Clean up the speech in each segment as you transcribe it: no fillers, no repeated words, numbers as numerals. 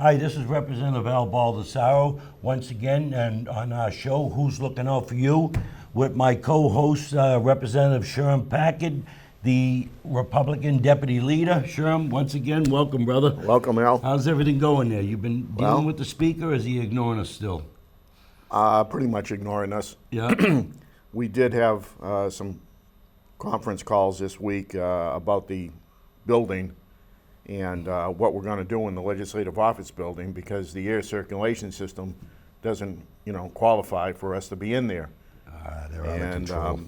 Hi, this is Representative Al Baldessaro once again, and on our show, Who's Looking Out for You, with my co-host, Representative Sherm Packard, the Republican Deputy Leader. Sherm, once again, welcome, brother. Welcome, Al. How's everything going there? You've been dealing Well- with the Speaker, or is he ignoring us still? Pretty much ignoring us. Yeah. We did have some conference calls this week about the building and what we're going to do in the legislative office building, because the air circulation system doesn't, qualify for us to be in there. They're out of control.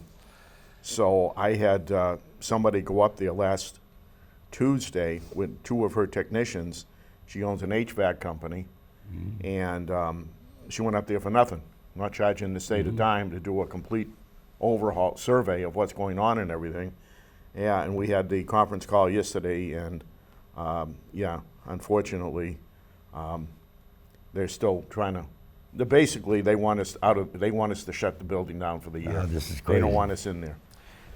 So I had somebody go up there last Tuesday with two of her technicians. She owns an HVAC company, and she went up there for nothing, not charging the state a dime to do a complete overhaul survey of what's going on and everything. Yeah, and we had the conference call yesterday, and unfortunately, they're still trying to. Basically, they want us They want us to shut the building down for the year. This is They crazy. don't want us in there.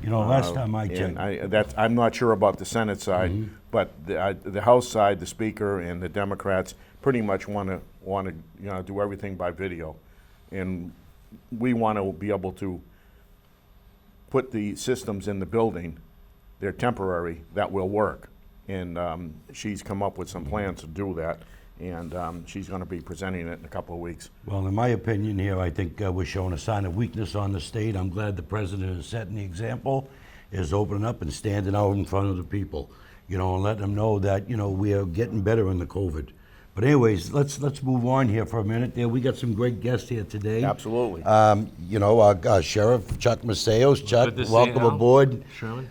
Last time I And checked, I'm not sure about the Senate side, but the House side, the Speaker and the Democrats pretty much want to do everything by video, and we want to be able to put the systems in the building. They're temporary, that will work, and she's come up with some plans to do that, and she's going to be presenting it in a couple of weeks. well, in my opinion here, I think we're showing a sign of weakness on the state. I'm glad the president is setting the example, is opening up and standing out in front of the people, and letting them know that, we are getting better in the COVID. But anyways, let's move on here for a minute there. We got some great guests here today. Absolutely. Our Sheriff Chuck Massahos. Chuck, Good to see welcome you, Al. aboard. Sherman?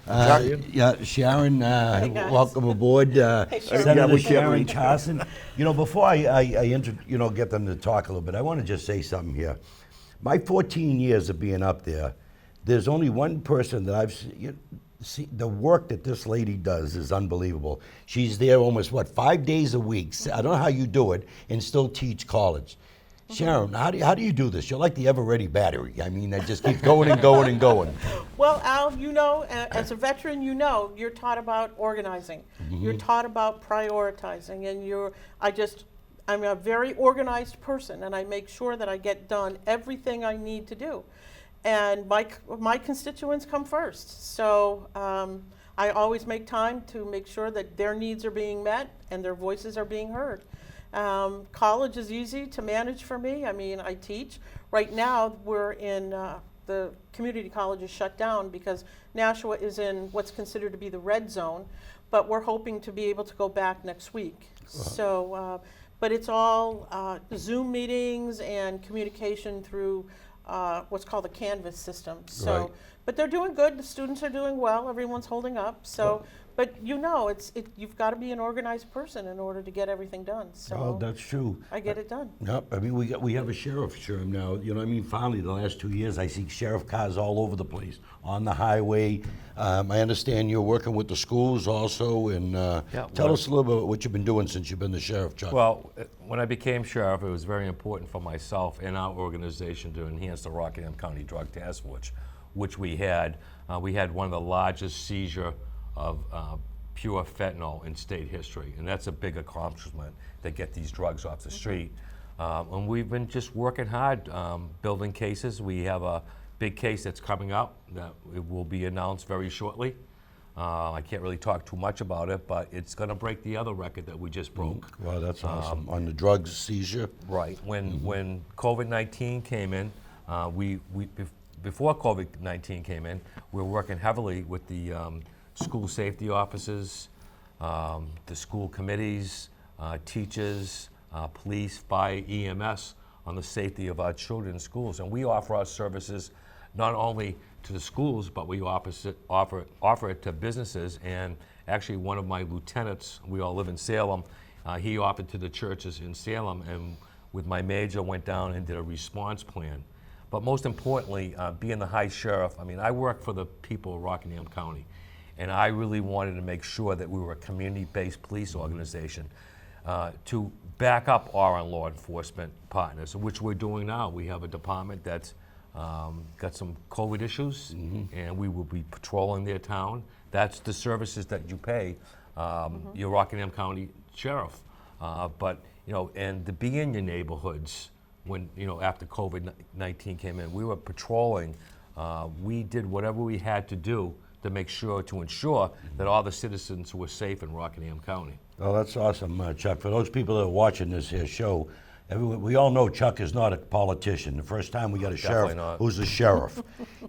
Sharon, guys. welcome aboard. Sharon. Senator Yeah, we can't Sharon reach her. Carson. Before I get them to talk a little bit, I want to just say something here. My 14 years of being up there, there's only one person that I've seen. See, the work that this lady does is unbelievable. She's there almost, 5 days a week. I don't know how you do it and still teach college. Sharon, how do you do this? You're like the ever-ready battery. I mean, that just keeps going and going and going. Well, Al, as a veteran, you're taught about organizing. You're taught about prioritizing, and I'm a very organized person, and I make sure that I get done everything I need to do. And my constituents come first. So I always make time to make sure that their needs are being met and their voices are being heard. College is easy to manage for me. I mean, I teach. Right now, we're in the community college is shut down because Nashua is in what's considered to be the red zone, but we're hoping to be able to go back next week. So, but it's all Zoom meetings and communication through what's called the Canvas system. So, Right. but they're doing good. The students are doing well. Everyone's holding up. So, but you've got to be an organized person in order to get everything done. So Oh, that's true. I get it done. Yep. I mean, we have a sheriff, Sherm, now. Finally, the last 2 years, I see sheriff cars all over the place, on the highway. I understand you're working with the schools also, and tell us a little bit about what you've been doing since you've been the sheriff, Chuck. Well, when I became sheriff, it was very important for myself and our organization to enhance the Rockingham County Drug Task Force, which we had. We had one of the largest seizure of pure fentanyl in state history, and that's a big accomplishment to get these drugs off the street. And we've been just working hard, building cases. We have a big case that's coming up that it will be announced very shortly. I can't really talk too much about it, but it's going to break the other record that we just broke. Well, that's awesome. On the drugs seizure? Right. When COVID-19 came in, before COVID-19 came in, we were working heavily with the school safety officers, the school committees, teachers, police, fire, EMS on the safety of our children in schools. And we offer our services not only to the schools, but we offer it to businesses. And actually, one of my lieutenants, we all live in Salem, he offered to the churches in Salem, and with my major went down and did a response plan. But most importantly, being the high sheriff, I mean, I work for the people of Rockingham County, and I really wanted to make sure that we were a community-based police organization to back up our law enforcement partners, which we're doing now. We have a department that's got some COVID issues, and we will be patrolling their town. That's the services that you pay your Rockingham County Sheriff. But, you know, and to be in your neighborhoods when, you know, after COVID-19 came in, we were patrolling. We did whatever we had to do to make sure, to ensure that all the citizens were safe in Rockingham County. Well, that's awesome, Chuck. For those people that are watching this here show, we all know Chuck is not a politician. The first time we got a sheriff not. who's a sheriff,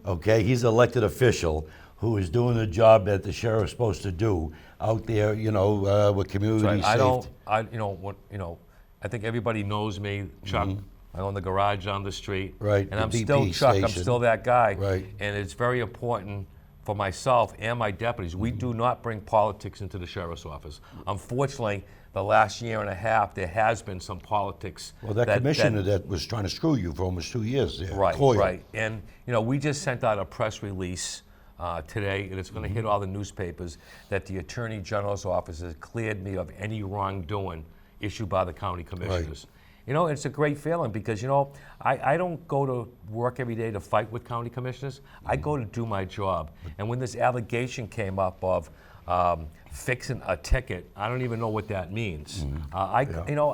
okay? He's an elected official who is doing the job that the sheriff's supposed to do out there, you know, with community safety. I think everybody knows me, Chuck. I own the garage on the street. Right, And the I'm still BP Chuck, I'm station. still that guy. Right. And it's very important for myself and my deputies. We do not bring politics into the sheriff's office. Unfortunately, the last year and a half, there has been some politics. Well, that commissioner that was trying to screw you for almost 2 years there. Right, Coyle. right. And, you know, we just sent out a press release today, and it's going to hit all the newspapers, that the Attorney General's office has cleared me of any wrongdoing issued by the county commissioners. You know, it's a great feeling because, you know, I don't go to work every day to fight with county commissioners. I go to do my job. And when this allegation came up of fixing a ticket, I don't even know what that means. You know,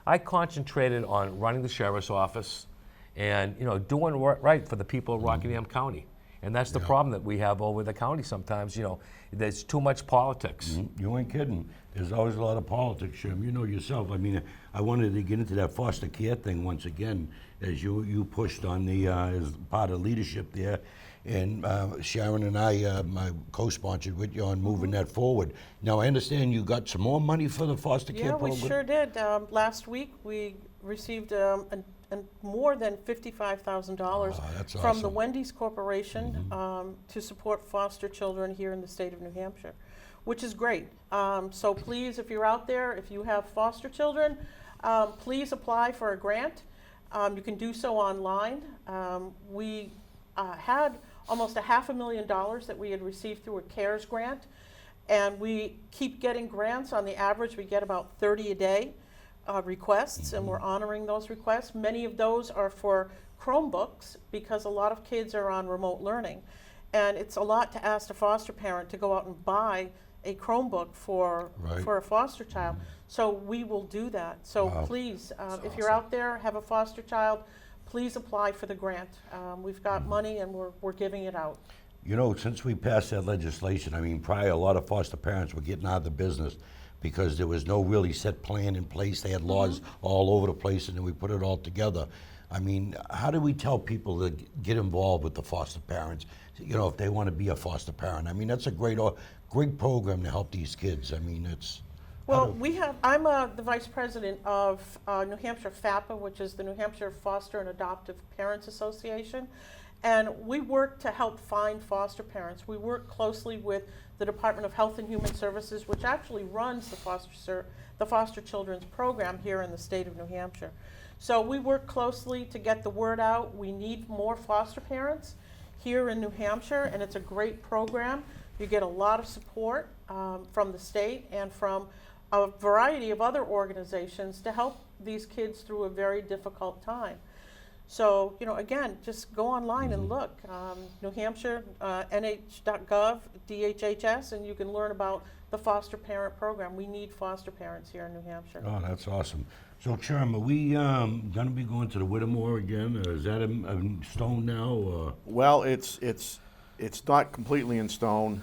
I concentrated on running the sheriff's office and, you know, doing right for the people of Rockingham County. And that's the problem that we have over the county sometimes. You know, there's too much politics. You ain't kidding. There's always a lot of politics, Sherm. You know yourself. I mean, I wanted to get into that foster care thing once again, as you pushed on the as part of leadership there, and Sharon and I co-sponsored with you on moving that forward. Now I understand you got some more money for the foster care Yeah, we program. sure did. Last week, we received more than $55,000 that's from the awesome. Wendy's Corporation to support foster children here in the state of New Hampshire, which is great. So please, if you're out there, if you have foster children, please apply for a grant. You can do so online. We had almost $500,000 that we had received through a CARES grant, and we keep getting grants. On the average, we get about 30 a day requests, and we're honoring those requests. Many of those are for Chromebooks because a lot of kids are on remote learning, and it's a lot to ask a foster parent to go out and buy a Chromebook for a foster child. So we will do that. So please, if you're out there, have a foster child, please apply for the grant. We've got money and we're giving it out. You know, since we passed that legislation, I mean, prior, a lot of foster parents were getting out of the business because there was no really set plan in place. They had laws all over the place, and then we put it all together. I mean, how do we tell people to get involved with the foster parents, you know, if they want to be a foster parent? I mean, that's a great program to help these kids. I mean, it's... Well, I'm the vice president of New Hampshire FAPA, which is the New Hampshire Foster and Adoptive Parents Association. And we work to help find foster parents. We work closely with the Department of Health and Human Services, which actually runs the foster children's program here in the state of New Hampshire. So we work closely to get the word out. We need more foster parents here in New Hampshire, and it's a great program. You get a lot of support from the state and from a variety of other organizations to help these kids through a very difficult time. So, you know, again, just go online and look. New Hampshire, nh.gov, DHHS, and you can learn about the foster parent program. We need foster parents here in New Hampshire. Oh, that's awesome. So, Sherm, are we going to be going to the Whittemore again? Or is that in stone now? Or? Well, it's not completely in stone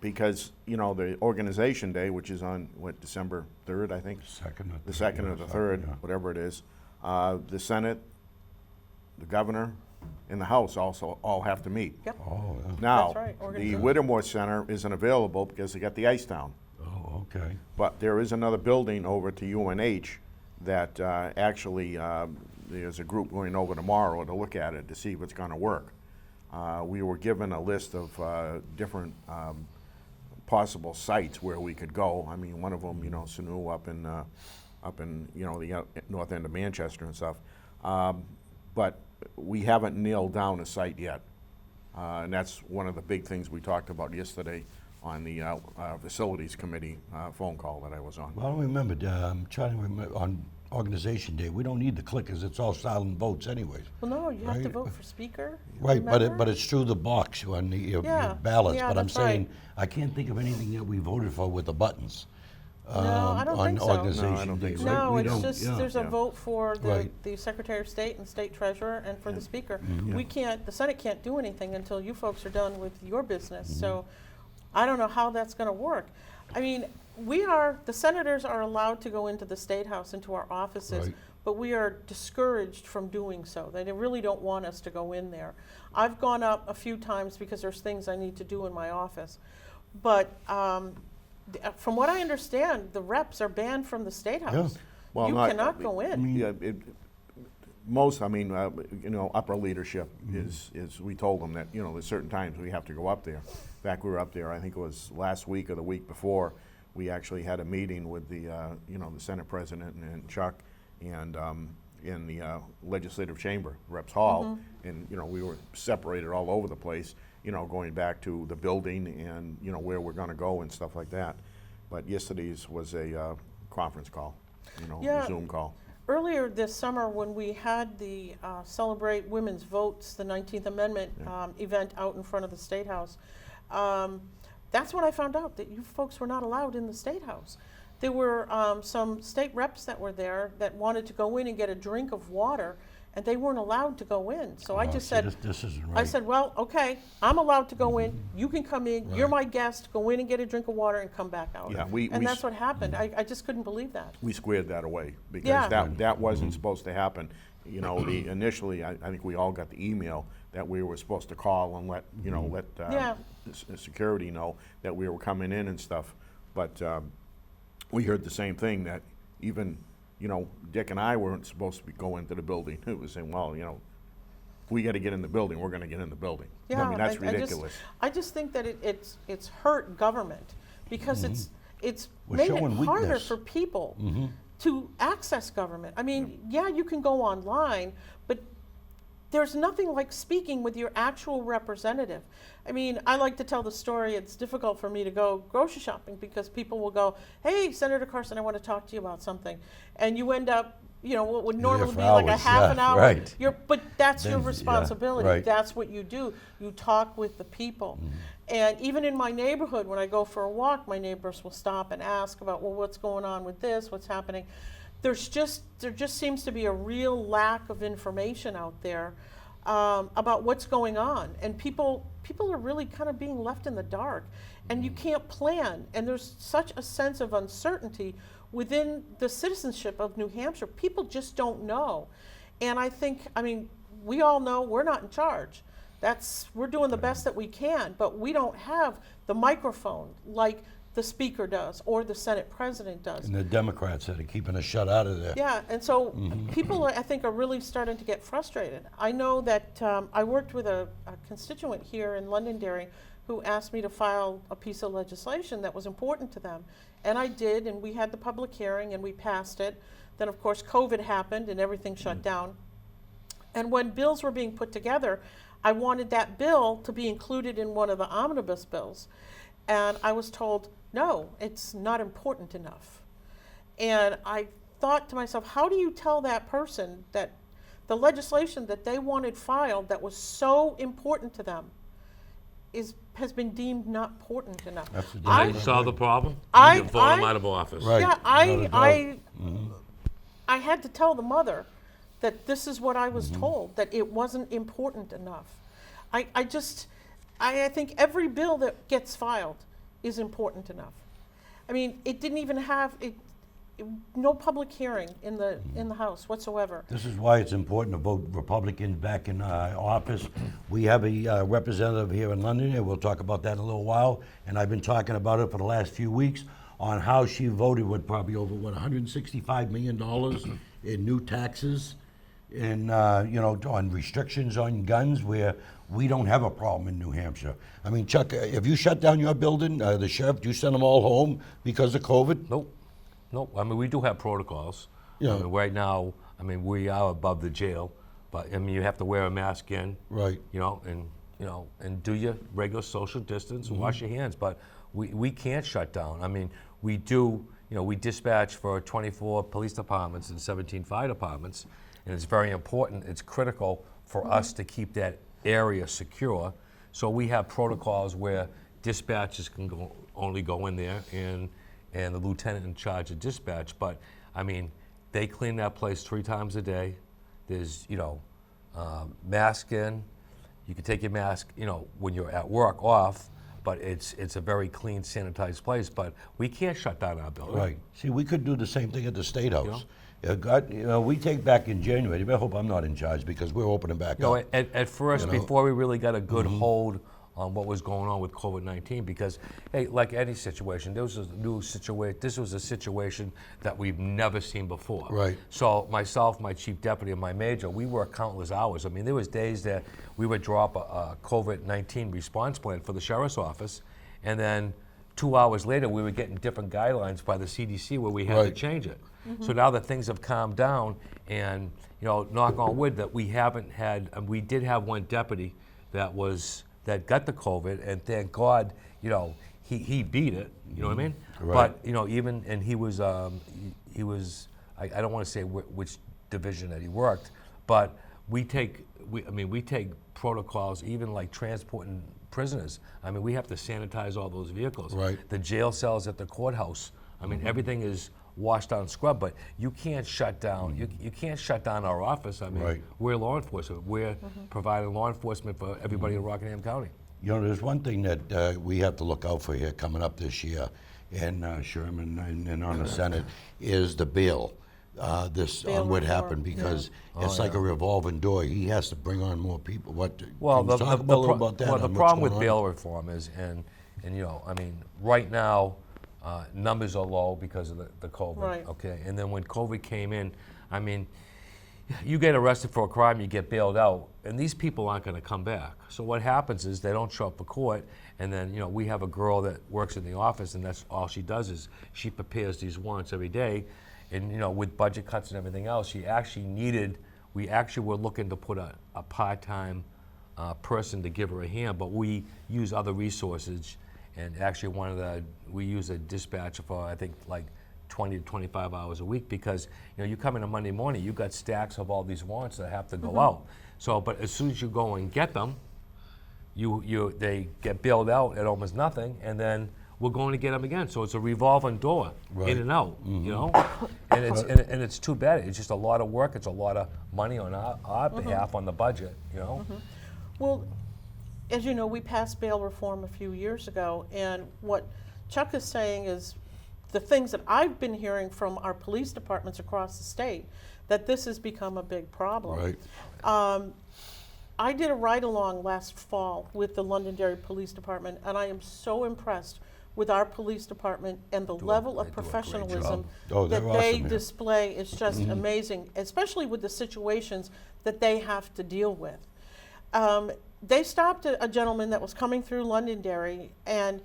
because, you know, the organization day, which is on, December 3rd, I think? The 2nd or the 3rd, whatever it is. The Senate, the governor, and the House also all have to meet. Yep. Oh, yeah. Now, That's right, the Whittemore Center isn't available because they got the ice down. Oh, okay. But there is another building over to UNH that actually there's a group going over tomorrow to look at it to see if it's going to work. We were given a list of different possible sites where we could go. I mean, one of them, you know, Sanu up in you know, the north end of Manchester and stuff. But we haven't nailed down a site yet. And that's one of the big things we talked about yesterday on the facilities committee phone call that I was on. Well, I don't remember, I'm trying to remember, on Organization Day, we don't need the clickers, it's all silent votes anyways. Well, no, you have to Right. vote for speaker. Right, remember? but it's through the box on the your Yeah, ballots. yeah, But I'm that's saying, right. I can't think of anything that we voted for with the buttons. I don't on think so. organization No, I don't think day, so. right? No, We it's don't, just, yeah. there's a Yeah. vote for Right. the Secretary of State and State Treasurer and for the Speaker. Mm-hmm. We can't, the Senate can't do anything until you folks are done with your business. Mm-hmm. So I don't know how that's gonna work. I mean, the senators are allowed to go into the State House, into our offices, Right. but we are discouraged from doing so. They really don't want us to go in there. I've gone up a few times because there's things I need to do in my office. But from what I understand, the reps are banned from the State House. Well, You not- cannot go in. Yeah, upper leadership is, we told them that, there's certain times we have to go up there. In fact, we were up there, I think it was last week or the week before, we actually had a meeting with the Senate President and Chuck and in the Legislative Chamber, Reps Hall, and, we were separated all over the place, going back to the building and, where we're gonna go and stuff like that. But yesterday's was a conference call, Yeah. a Zoom call. Earlier this summer, when we had the Celebrate Women's Votes, the 19th Amendment event out in front of the State House, that's when I found out that you folks were not allowed in the State House. There were some state reps that were there that wanted to go in and get a drink of water, and they weren't allowed to go in. So I just See, said, this isn't right. I said, well, okay, I'm allowed to go in, you can come in, you're my guest, go in and get a drink of water and come back out. Yeah, And that's what happened. I just couldn't believe that. We squared that away because Yeah. that wasn't supposed to happen. Initially, I think we all got the email that we were supposed to call and let Yeah. security know that we were coming in and stuff. But we heard the same thing, that even Dick and I weren't supposed to go into the building. It was saying, well, if we got to get in the building, we're going to get in the building. I mean, that's ridiculous. I just think that it's hurt government because it's We're made it showing harder weakness. for people to access government. I mean, yeah, you can go online, but there's nothing like speaking with your actual representative. I mean, I like to tell the story. It's difficult for me to go grocery shopping because people will go, hey, Senator Carson, I want to talk to you about something. And you end up, what would normally for be like a hours, half yeah, an hour. right. But that's your Then, yeah, responsibility. right. That's what you do. You talk with the people. And even in my neighborhood, when I go for a walk, my neighbors will stop and ask about, well, what's going on with this, what's happening. There just seems to be a real lack of information out there about what's going on, and people are really kind of being left in the dark, and you can't plan, and there's such a sense of uncertainty within the citizenship of New Hampshire. People just don't know, and I mean, we all know we're not in charge. We're doing the best that we can, but we don't have the microphone like the Speaker does or the Senate President does. And the Democrats that are keeping us shut out of there. Yeah, and so people, I think, are really starting to get frustrated. I know that I worked with a constituent here in Londonderry who asked me to file a piece of legislation that was important to them. And I did, and we had the public hearing, and we passed it. Then, of course, COVID happened, and everything shut down. And when bills were being put together, I wanted that bill to be included in one of the omnibus bills. And I was told, no, it's not important enough. And I thought to myself, how do you tell that person that the legislation that they wanted filed that was so important to them has been deemed not important enough? That's the Now I- you solve the problem, I- you can vote him I- out of office. Right. Yeah, without a I had to tell the mother that this is what I was told, that it wasn't important enough. I think every bill that gets filed is important enough. I mean, it didn't even have no public hearing in the House whatsoever. This is why it's important to vote Republican back in office. We have a representative here in London, and we'll talk about that in a little while. And I've been talking about it for the last few weeks on how she voted with probably over, $165 million in new taxes and, on restrictions on guns where we don't have a problem in New Hampshire. I mean, Chuck, have you shut down your building, the sheriff? Do you send them all home because of COVID? Nope. I mean, we do have protocols. Yeah. I mean, right now, we are above the jail, but you have to wear a mask in. Right. And do your regular social distance and wash your hands. But we can't shut down. I mean, we do. We dispatch for 24 police departments and 17 fire departments, and it's very important. It's critical for us to keep that area secure. So we have protocols where dispatchers can only go in there and and the lieutenant in charge of dispatch. But I mean, they clean that place 3 times a day. There's, mask in. You can take your mask, when you're at work off, but it's a very clean, sanitized place. But we can't shut down our building. Right. See, we could do the same thing at the State House. We take back in January. I hope I'm not in charge because we're opening back up. At first, before we really got a good hold on what was going on with COVID-19, because, hey, like any situation, this was a situation that we've never seen before. Right. So myself, my chief deputy, and my major, we worked countless hours. I mean, there was days that we would drop a COVID-19 response plan for the sheriff's office, and then 2 hours later, we were getting different guidelines by the CDC where we had to change it. So now that things have calmed down, and knock on wood, that we haven't had. We did have one deputy that got the COVID, and thank God, he beat it. You know what I mean? Right. But he was I don't want to say which division that he worked, but we take protocols, even like transporting prisoners. I mean, we have to sanitize all those vehicles. Right. The jail cells at the courthouse. I mean, everything is washed down, scrubbed, but you can't shut down. You can't shut down our office. I mean, Right. we're law enforcement. We're providing law enforcement for everybody in Rockingham County. There's one thing that we have to look out for here coming up this year, and Sherman and on the Senate, is the bail. Bail On what reform, happened, because it's like a revolving door. He has to bring on more people. Well, can you talk a little about that? well, the on what's problem with going bail on? reform is, right now, numbers are low because of the COVID. Right. Okay, and then when COVID came in, I mean, you get arrested for a crime, you get bailed out, and these people aren't going to come back. So what happens is they don't show up for court, and then we have a girl that works in the office, and that's all she does is she prepares these warrants every day, and with budget cuts and everything else, we actually were looking to put a part-time person to give her a hand, but we use other resources, and actually we use a dispatcher for I think like 20 to 25 hours a week, because you come in on Monday morning, you got stacks of all these warrants that have to go out. So, but as soon as you go and get them, they get bailed out at almost nothing, and then we're going to get them again. So it's a revolving door, in and out, and it's too bad. It's just a lot of work. It's a lot of money on our behalf on the budget, Well, as you know, we passed bail reform a few years ago, and what Chuck is saying is the things that I've been hearing from our police departments across the state, that this has become a big problem. Right. I did a ride-along last fall with the Londonderry Police Department, and I am so impressed with our police department and the level of they do a great professionalism job. Oh, that they're they awesome, yeah. display. Is just amazing, especially with the situations that they have to deal with. They stopped a gentleman that was coming through Londonderry, and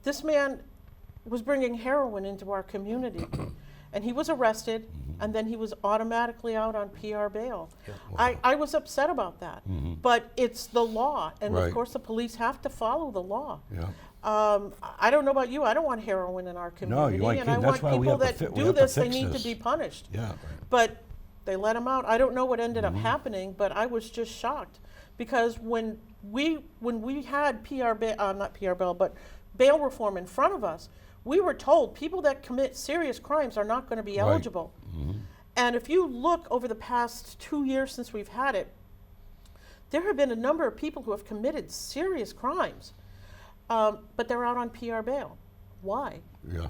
this man was bringing heroin into our community. And he was arrested, and then he was automatically out on PR bail. I was upset about that, but it's the law, and Right. of course the police have to follow the law. Yeah. I don't know about you, I don't want heroin in our community, you want and I kids- want that's why we people have to that we do have to this, they fix need this. to be punished. Yeah. But they let him out. I don't know what ended up happening, but I was just shocked, because when we had not PR bail, but bail reform in front of us, we were told people that commit serious crimes are not going to be Right. eligible. And if you look over the past 2 years since we've had it, there have been a number of people who have committed serious crimes, but they're out on PR bail. Why? Yeah.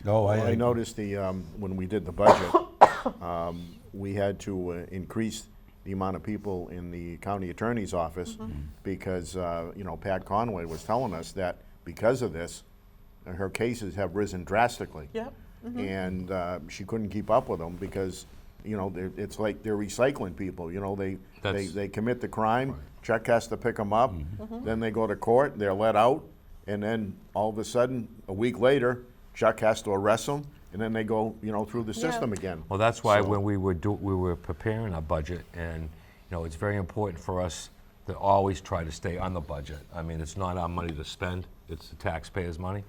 No, I noticed when we did the budget, we had to increase the amount of people in the county attorney's office because, Pat Conway was telling us that because of this, her cases have risen drastically. Yep. And she couldn't keep up with them because, it's like they're recycling people. They commit the crime, Chuck has to pick them up, then they go to court, they're let out, and then all of a sudden, a week later, Chuck has to arrest them, and then they go, through the system again. Well, that's why So- when we were preparing our budget, and it's very important for us to always try to stay on the budget. I mean, it's not our money to spend; it's the taxpayers' money.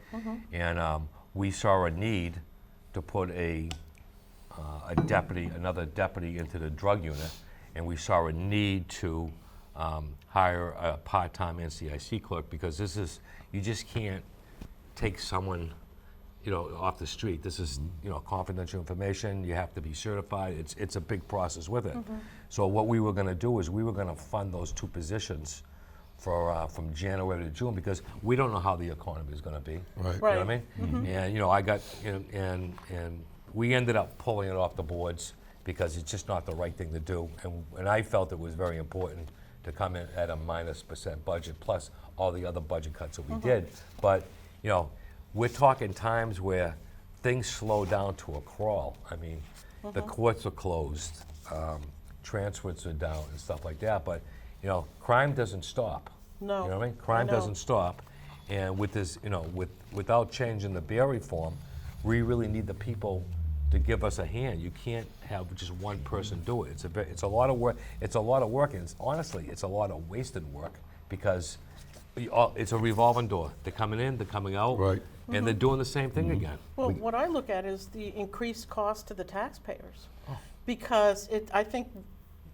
And we saw a need to put another deputy into the drug unit, and we saw a need to hire a part-time NCIC clerk, because you just can't take someone off the street. This is, confidential information. You have to be certified. It's a big process with it. So what we were going to do is we were going to fund those 2 positions for from January to June, because we don't know how the economy is going to be. Right. You know what I mean? And I got and we ended up pulling it off the boards because it's just not the right thing to do. And I felt it was very important to come in at a -% budget plus all the other budget cuts that we did. But we're talking times where things slow down to a crawl. I mean, the courts are closed, transfers are down and stuff like that. But crime doesn't stop. No. You know what I mean? Crime know. doesn't stop. And with this, without changing the bail reform, we really need the people to give us a hand. You can't have just one person do it. It's a lot of work. It's a lot of work, and honestly, it's a lot of wasted work because it's a revolving door. They're coming in, they're coming out, Right. and they're doing the same thing again. Well, what I look at is the increased cost to the taxpayers, because I think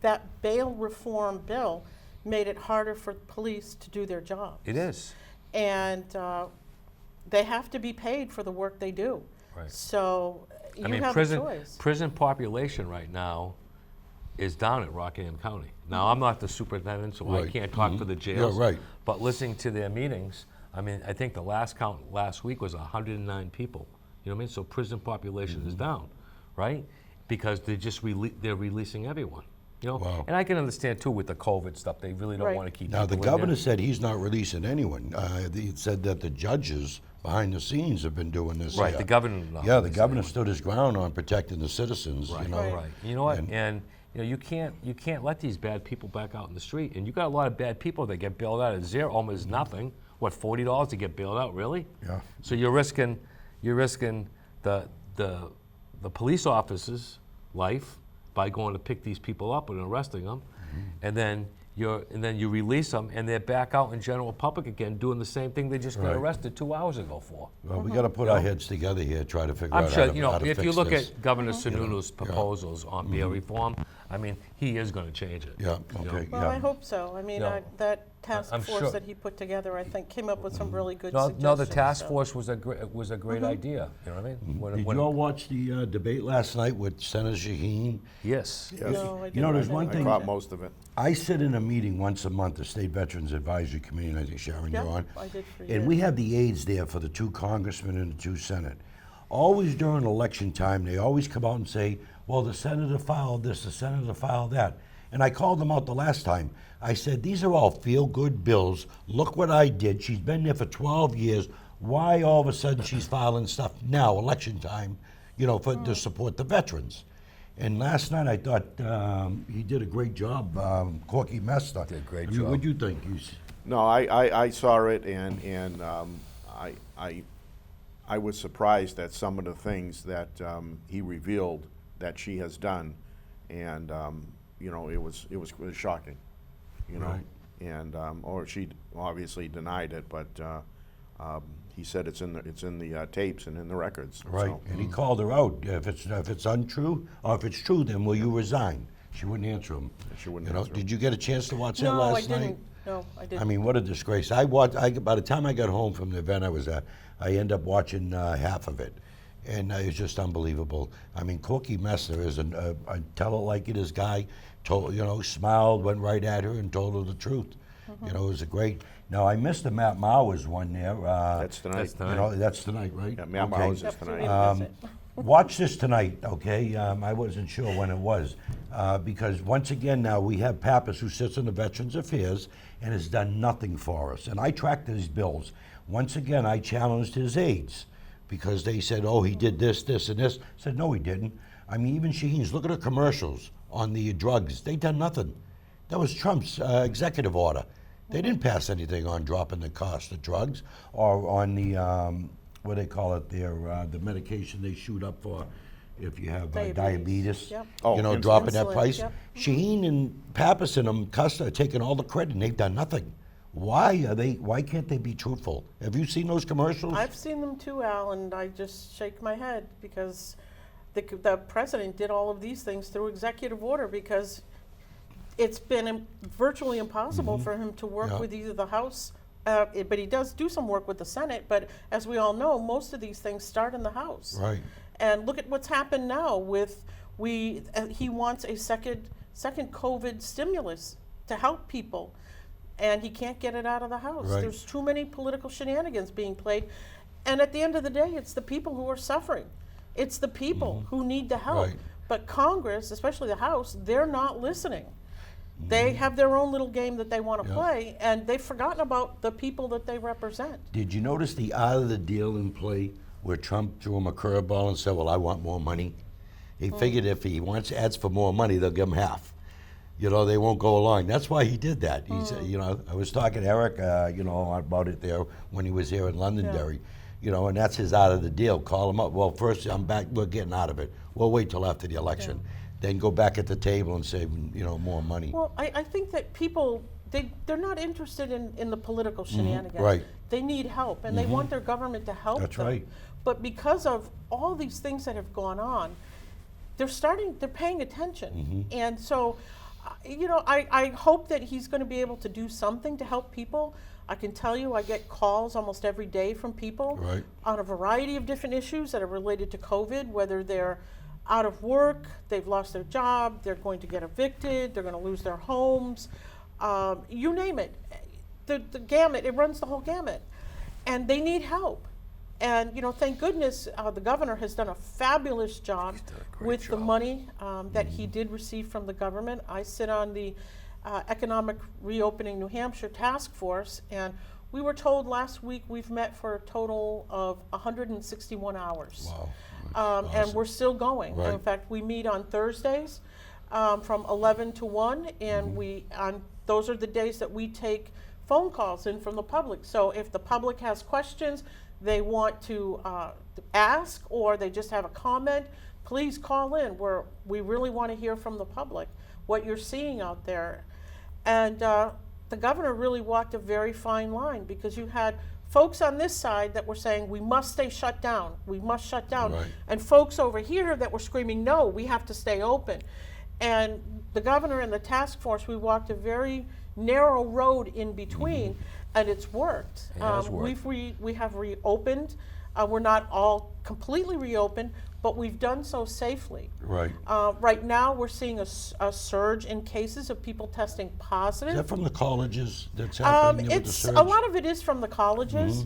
that bail reform bill made it harder for police to do their job. It is. And they have to be paid for the work they do. Right. So you have prison a choice. prison population right now is down at Rockingham County. Now, I'm not the superintendent, so I Right. can't talk for the jails. right. But listening to their meetings, I mean, I think the last count last week was 109 people. You know what I mean? So prison population is down, right? Because they're releasing everyone. Wow. And I can understand too with the COVID stuff, they really don't Right. want to keep Now, the people in governor there. said he's not releasing anyone. He said that the judges behind the scenes have been doing this. Right, the governor. Yeah, the governor stood his ground on protecting the citizens. Right, You know? right. You know what? And- And you can't let these bad people back out in the street. And you got a lot of bad people that get bailed out at zero, almost nothing. What, $40 to get bailed out? Really? Yeah. So you're risking the police officer's life by going to pick these people up and arresting them, and then you release them, and they're back out in general public again doing the same thing they just got Right. arrested 2 hours ago for. Well, we got to put our heads together here, try to figure I'm out sure, how to if you fix look this. at Governor Sununu's proposals on bail reform, I mean, he is going to change it. Yeah, you know? okay. Well, I hope so. I mean, No. That task I'm force sure. that he put together, I think, came up with some really good No, suggestions. no, the task so. force was a great idea. You know what I mean? Did you all watch the debate last night with Senator Shaheen? Yes. Yes. No, I You know, there's didn't. one I thing- caught most of it. I sit in a meeting once a month, the State Veterans Advisory Committee, and I think Sharon, Yeah, you're on. I did for And years. we have the aides there for the 2 congressmen and the 2 senate. Always during election time, they always come out and say, well, the senator filed this, the senator filed that. And I called them out the last time. I said, these are all feel-good bills. Look what I did. She's been there for 12 years. Why all of a sudden she's filing stuff now, election time, to support the veterans? And last night I thought he did a great job, Corky Mester. Did a great I mean, job. what'd you think? No, I saw it, and I was surprised at some of the things that he revealed that she has done, and it was shocking, Right. and or she obviously denied it, but he said it's in the tapes and in the records. Right, So, and he called her out. If it's untrue, or if it's true, then will you resign? She wouldn't answer him. She wouldn't answer him. Did you get a chance to watch that No, I last night? didn't. No, I didn't. I mean, what a disgrace. By the time I got home from the event I was at, I ended up watching half of it. And it was just unbelievable. I mean, Corky Mester is a tell it like it is guy. Smiled, went right at her, and told her the truth. It was a great. Now I missed the Matt Mowers one there. That's tonight. That's tonight. That's tonight, right? Yeah, Matt Okay. Mowers is Yep, so we tonight. didn't miss it. Watch this tonight, okay? I wasn't sure when it was, because once again now we have Pappas who sits in the Veterans Affairs and has done nothing for us. And I tracked his bills. Once again, I challenged his aides because they said, oh, he did this, this, and this. I said, no, he didn't. I mean, even Shaheen's, look at the commercials on the drugs. They done nothing. That was Trump's executive order. They didn't pass anything on dropping the cost of drugs or on the, what they call it there, the medication they shoot up for if you have diabetes. Yep. Oh, Dropping that insulin, price. yep. Shaheen and Pappas and them are taking all the credit and they've done nothing. Why can't they be truthful? Have you seen those commercials? I've seen them too, Al, and I just shake my head because the president did all of these things through executive order because it's been virtually impossible for him to work Yeah. with either the House But he does do some work with the Senate. But as we all know, most of these things start in the House. Right. And look at what's happened now with he wants a second COVID stimulus to help people, and he can't get it out of the House. Right. There's too many political shenanigans being played, and at the end of the day, it's the people who are suffering. It's the people who need the help. Right. But Congress, especially the House, they're not listening. They have their own little game that they want to play, and they've forgotten about the people that they represent. Did you notice the out of the deal in play where Trump threw him a curveball and said, well, I want more money? He figured if he asks for more money, they'll give him half. You know, they won't go along. That's why he did that. He said, you know, I was talking to Eric, you know, about it there when he was here in Londonderry. You know, and that's his out of the deal. Call him up. Well, first, I'm back. We're getting out of it. We'll wait till after the election. Then go back at the table and say, you know, more money. Well, I think that people, they're not interested in the political shenanigans. Right. They need help, and they want their government to help That's them. right. But because of all these things that have gone on, they're paying attention. And so, you know, I hope that he's going to be able to do something to help people. I can tell you I get calls almost every day from people Right. on a variety of different issues that are related to COVID, whether they're out of work, they've lost their job, they're going to get evicted, they're going to lose their homes, you name it. The gamut, it runs the whole gamut. And they need help. And, you know, thank goodness the governor has done a fabulous job with the money that he did receive from the government. I sit on the Economic Reopening New Hampshire Task Force, and we were told last week we've met for a total of 161 hours. Wow. And we're still going. Right. In fact, we meet on Thursdays from 11 to 1, and those are the days that we take phone calls in from the public. So if the public has questions they want to ask, or they just have a comment, please call in. We really want to hear from the public what you're seeing out there. And the governor really walked a very fine line, because you had folks on this side that were saying we must stay shut down, we must shut down, Right. and folks over here that were screaming no, we have to stay open. And the governor and the task force, we walked a very narrow road in between, and it's worked. It has worked. We have reopened. We're not all completely reopened, but we've done so safely. Right. Right now, we're seeing a surge in cases of people testing Is positive. that from the colleges that's happening there with the It's surge? a lot of it is from the colleges,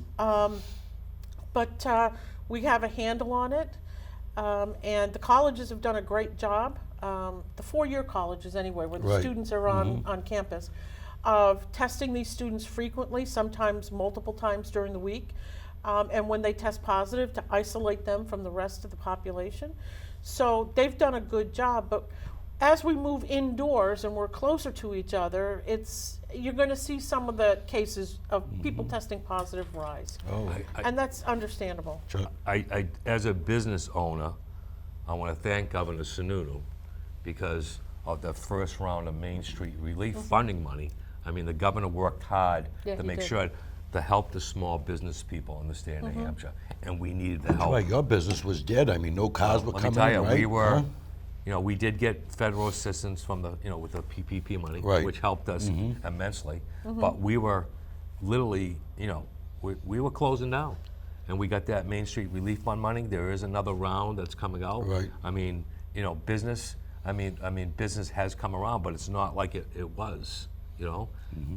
but we have a handle on it, and the colleges have done a great job. The four-year colleges, anyway, where the Right. students are on campus, of testing these students frequently, sometimes multiple times during the week, and when they test positive, to isolate them from the rest of the population. So they've done a good job, but as we move indoors and we're closer to each other, you're going to see some of the cases of people testing positive rise. Oh, And that's understandable. Chuck. I, as a business owner, I want to thank Governor Sununu because of the first round of Main Street relief funding money. I mean, the governor worked hard Yeah, to he make did. sure to help the small business people in the state of New Hampshire, and we needed the help. Well, your business was dead. I mean, no cars were Let me coming tell in, you, right? we were, Huh? you know, we did get federal assistance from the, you know, with the PPP money, Right. which helped us immensely. But we were literally, you know, we were closing down, and we got that Main Street Relief Fund money. There is another round that's coming out. Right. I mean, you know, business. I mean, business has come around, but it's not like it was. You know,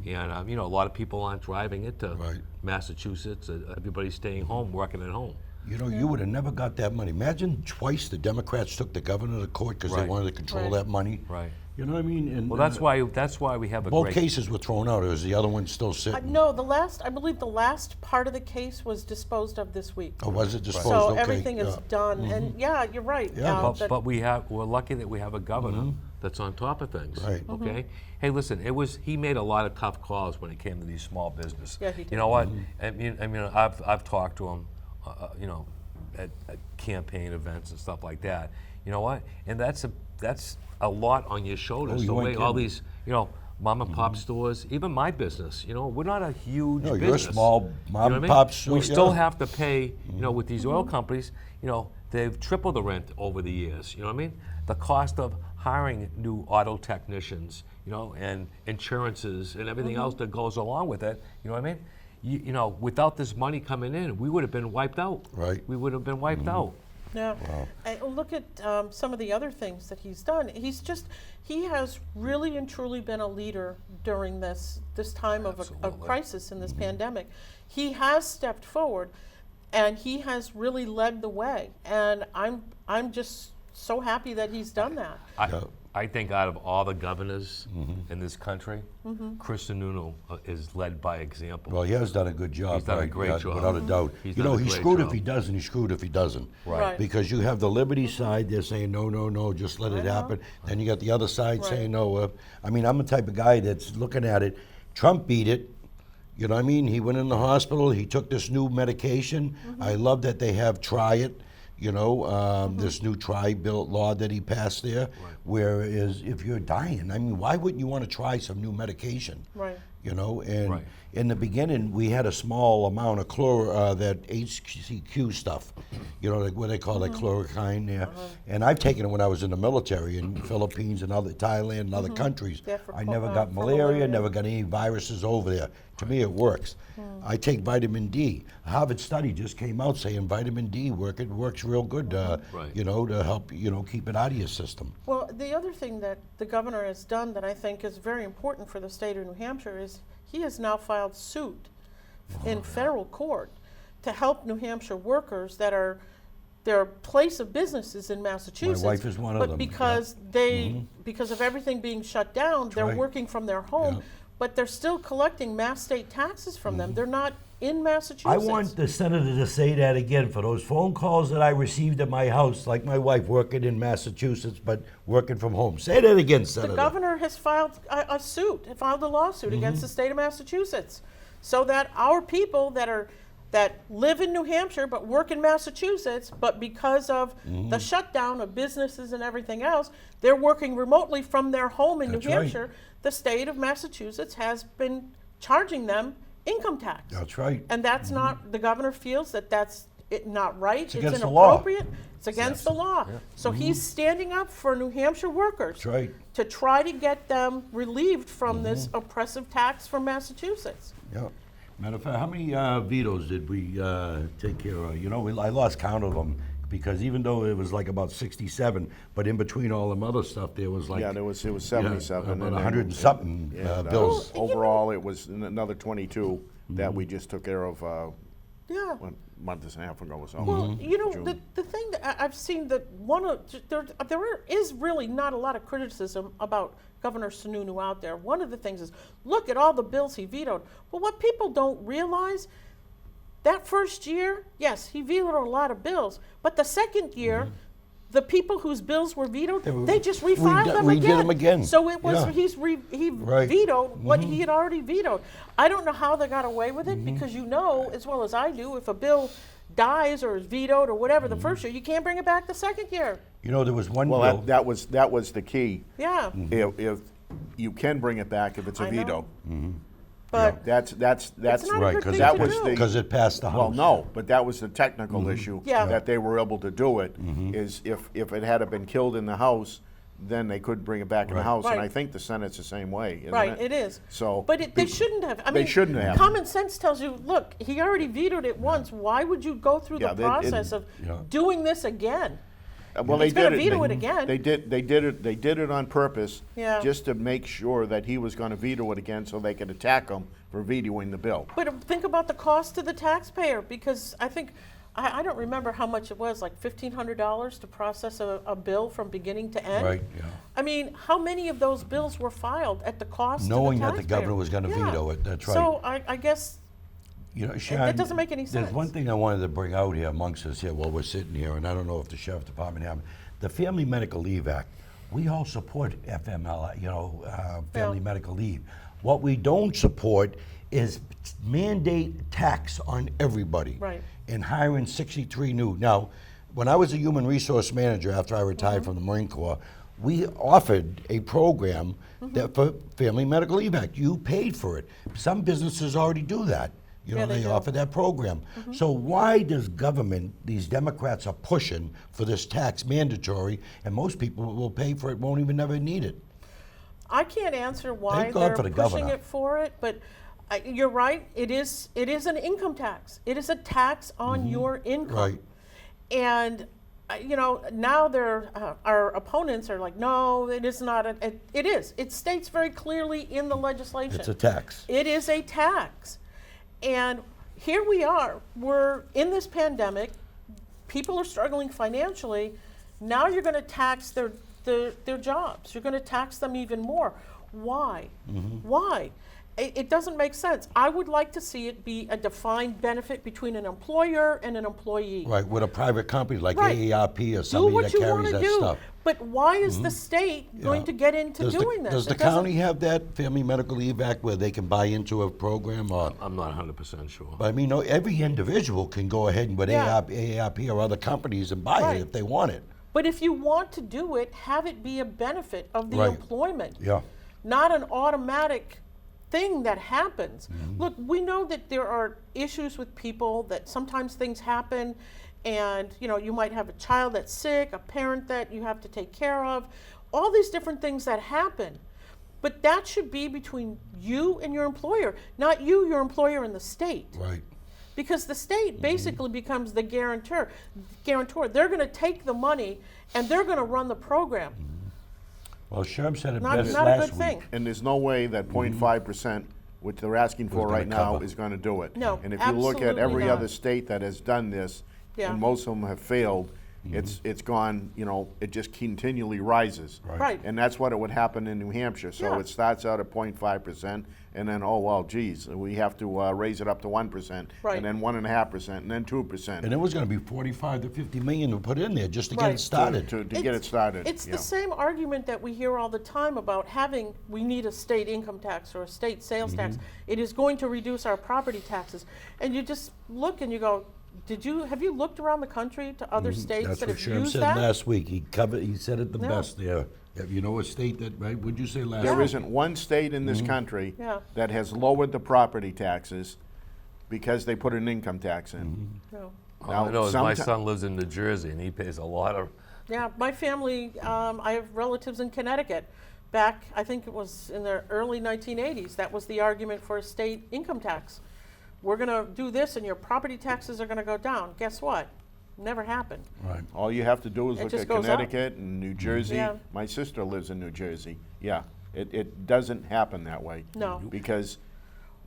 and you know, a lot of people aren't driving it to Right. Massachusetts. Everybody's staying home, working at home. You know, you would have never got that money. Imagine twice the Democrats took the governor to court because they Right. wanted to control Right. that money. Right. You know what I mean? And Well, that's why we have a both great. cases were thrown out. Or is the other one still sitting? No, I believe the last part of the case was disposed of this week. Or was it disposed? So Okay, everything is yeah. done, and yeah, you're right. Yeah, But we're lucky that we have a governor that's on top of things. Right. Okay. Hey, listen, he made a lot of tough calls when it came to these small business. Yeah, he did. You know what? I mean, I've talked to him, you know, at campaign events and stuff like that. You know what? And that's a lot on your shoulders. Oh, you the way ain't all kidding. these, you know, mom and pop stores, even my business. You know, we're not a huge No, business. you're a small You mom know and what I mean? pop store, We still yeah. have to pay, you know, with these oil companies, you know, they've tripled the rent over the years, you know what I mean? The cost of hiring new auto technicians, you know, and insurances and everything else that goes along with it, you know what I mean? you know, without this money coming in, we would have been wiped out. Right. We would have been wiped out. Yeah. And look at some of the other things that he's done. He has really and truly been a leader during this time of a Absolutely. crisis in this pandemic. He has stepped forward, and he has really led the way. And I'm just so happy that he's done that. I think out of all the governors in this country, Chris Sununu is led by example. Well, he has done a good job. He's done a right? great Yeah, job. without a doubt. He's You done know, a he's great screwed if job. he does, and he's screwed if he doesn't. Right. Because you have the Liberty side, they're saying, no, no, no, just let it happen. Then you got the other side Right. saying, no. I mean, I'm the type of guy that's looking at it. Trump beat it. You know what I mean? He went in the hospital. He took this new medication. I love that they have Try It. You know, this new bill law that he passed there. Whereas if you're dying, I mean, why wouldn't you want to try some new medication? Right. You know, and Right. in the beginning, we had a small amount of that HCQ stuff, you know, like what they call that chloroquine there. And I've taken it when I was in the military in Philippines and Thailand and other countries. Yeah, for I never for got malaria, never got any viruses over there. To me, it works. I take vitamin D. A Harvard study just came out saying vitamin D works real good, Right. you know, to help, you know, keep it out of your system. Well, the other thing that the governor has done that I think is very important for the state of New Hampshire is he has now filed suit in federal court to help New Hampshire workers that are their place of business is in Massachusetts. wife is one of but them, because because of everything being shut down, they're right. working from their home, Yeah. but they're still collecting Mass state taxes from them. They're not in Massachusetts. I want the senator to say that again for those phone calls that I received at my house, like my wife working in Massachusetts but working from home. Say that again, Senator. The governor has filed a lawsuit against the state of Massachusetts, so that our people that live in New Hampshire but work in Massachusetts, but because of the shutdown of businesses and everything else, they're working remotely from their home in That's New right. Hampshire. The state of Massachusetts has been charging them income tax. That's right. And that's not, the governor feels that that's not right. It's against the law. inappropriate. It's against the law. So he's standing up for New Hampshire workers That's right. to try to get them relieved from this oppressive tax from Massachusetts. Yeah. Matter of fact, how many vetoes did we take care of? You know, I lost count of them because even though it was like about 67, but in between all them other stuff, there was like It was 77. about and 100 and something bills. Overall, it was another 22 that we just took care of Yeah. a month and a half ago or so. Well, you know, June. the thing that I've seen that there is really not a lot of criticism about Governor Sununu out there. One of the things is, look at all the bills he vetoed. Well, what people don't realize, that first year, yes, he vetoed a lot of bills, but the second year, the people whose bills were vetoed, they just refiled them we again. did them again. So it was Yeah. he Right. vetoed what he had already vetoed. I don't know how they got away with it because you know as well as I do, if a bill dies or is vetoed or whatever the first year, you can't bring it back the second year. You know, there was one Well, bill. that was the key. Yeah, If you can bring it back if it's a I know. veto. but That's It's not a Right, good because thing that to was do. the- because it passed the Well, House. no, but that was the technical issue. Yeah. That they were able to do it, is if it had been killed in the House, then they could bring it back in the Right. House. And Right. I think the Senate's the same way, isn't right, it? it is. So. But they shouldn't have. I They mean, shouldn't have. Common sense tells you, look, he already vetoed it once. Why would you go through Yeah, the it- process of Yeah. doing this again? Well, He's they gonna did it. veto it again. They did it on purpose. Yeah. Just to make sure that he was gonna veto it again so they could attack him for vetoing the bill. But think about the cost to the taxpayer, because I think, I don't remember how much it was, like $1,500 to process a bill from beginning to end. Right, yeah. I mean, how many of those bills were filed at the cost Knowing to the that the taxpayer? governor was gonna Yeah. veto it, that's right. So I guess, You know, Sharon, that doesn't make any There's one sense. thing I wanted to bring out here amongst us here while we're sitting here, and I don't know if the Sheriff Department have, the Family Medical Leave Act. We all support FMLA, Family Yeah. Medical Leave. What we don't support is mandate tax on everybody. Right. And hiring 63 new. Now, when I was a human resource manager after I Mm-hmm. retired from the Marine Corps, we offered a program Mm-hmm. that for Family Medical Leave Act. You paid for it. Some businesses already do that. You know, Yeah, they they do. Mm-hmm. offer that program. So why does government, these Democrats are pushing for this tax mandatory, and most people will pay for it, won't even ever need it? I can't answer why Thank God they're for the pushing governor. it for it, but You're right. It is an income tax. It is a tax on your income. Right. And now our opponents are like, no, it is not. It is. It states very clearly in the legislation. It's a tax. It is a tax. And here we are. We're in this pandemic. People are struggling financially. Now you're going to tax their jobs. You're going to tax them even more. Why? Why? It doesn't make sense. I would like to see it be a defined benefit between an employer and an employee. Right, with a private company like Right. AARP or Do somebody what that you carries want to that do. stuff. But why is the state going to get into doing this? Does the It doesn't- county have that Family Medical Leave Act where they can buy into a program? Or, I'm not 100% sure. but I mean, no, every individual can go ahead and with Yeah. AARP or other companies and buy Right. it if they want it. But if you want to do it, have it be a benefit of the Right. employment. Yeah. Not an automatic thing that happens. Mm-hmm. Look, we know that there are issues with people, that sometimes things happen, and you might have a child that's sick, a parent that you have to take care of, all these different things that happen. But that should be between you and your employer, not you, your employer, and the state. Right. Because the state basically becomes the guarantor. They're going to take the money and they're going to run the program. Well, Sherm said it Not best a last good week. thing. And there's no way that 0.5%, which they're asking for gonna right now, cover. is going to do it. No, And if you look at absolutely every not. other state that has done this, Yeah. and most of them have failed, it's gone, it just continually rises. Right. And that's what it would happen in New Hampshire. So Yeah. it starts out at 0.5%, and then, oh, well, geez, we have to raise it up to 1%, Right. and then 1.5%, and then 2%. And it was going to be 45 to 50 million to put in there just to get Right. it started. To get it started. It's yeah. the same argument that we hear all the time about we need a state income tax or a state sales tax. It is going to reduce our property taxes. And you just look and you go, have you looked around the country to other states That's that what have Sherm used said that? last week. He said it the Yeah. best there. You know a state that, right? What'd you say last There week? isn't one state in this country Yeah. that has lowered the property taxes because they put an income tax in. No. All I know is my someti- son lives in New Jersey and he pays a lot of. Yeah, my family, I have relatives in Connecticut. Back, I think it was in the early 1980s, that was the argument for a state income tax. We're going to do this and your property taxes are going to go down. Guess what? Never happened. Right. All you have to do is It look just at goes up. Connecticut and New Jersey. Yeah. My sister lives in New Jersey. Yeah, it doesn't happen that way. No. Because